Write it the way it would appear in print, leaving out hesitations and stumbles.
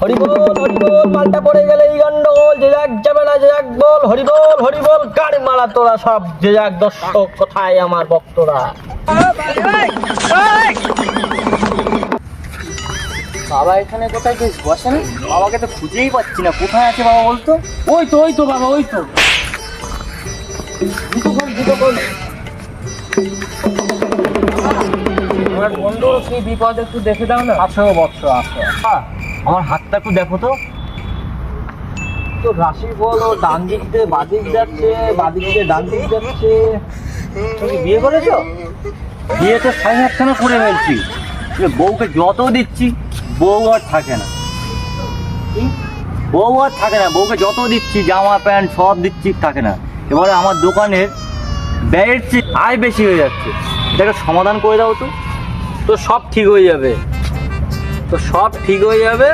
হরিবল হরিবল, মালটা পড়ে গেলে এই গন্ডগোল, যে যাক যাবে না যে যাক বল, হরিবল হরিবল, গাড়ি মারা তোরা সব, যে যাক দর্শক, কোথায় আমার ভক্তরা? বাবা এখানে কোথায় বেশ বসেন? বাবাকে তো খুঁজেই পাচ্ছি না, কোথায় আছে বাবা বলতো? ওই তো বাবা, ওই তো। আমার বন্ধু কি বিপদ, একটু দেখে দাও না। আসো বৎস আসো। আমার হাতটা একটু দেখো তো। তো রাশি বলো, ডান দিক দিয়ে বাদিক যাচ্ছে, বাদিক দিয়ে ডান দিক যাচ্ছে। তুমি বিয়ে করেছো? বিয়ে তো 7.5 করে ফেলছি। বউকে যত দিচ্ছি বউ আর থাকে না। বউ আর থাকে না, বউকে যত দিচ্ছি জামা প্যান্ট সব দিচ্ছি, থাকে না। এবারে আমার দোকানের ব্যয়ের চেয়ে আয় বেশি হয়ে যাচ্ছে, এটাকে সমাধান করে দাও তো। তো সব ঠিক হয়ে যাবে, তো সব ঠিক হয়ে যাবে।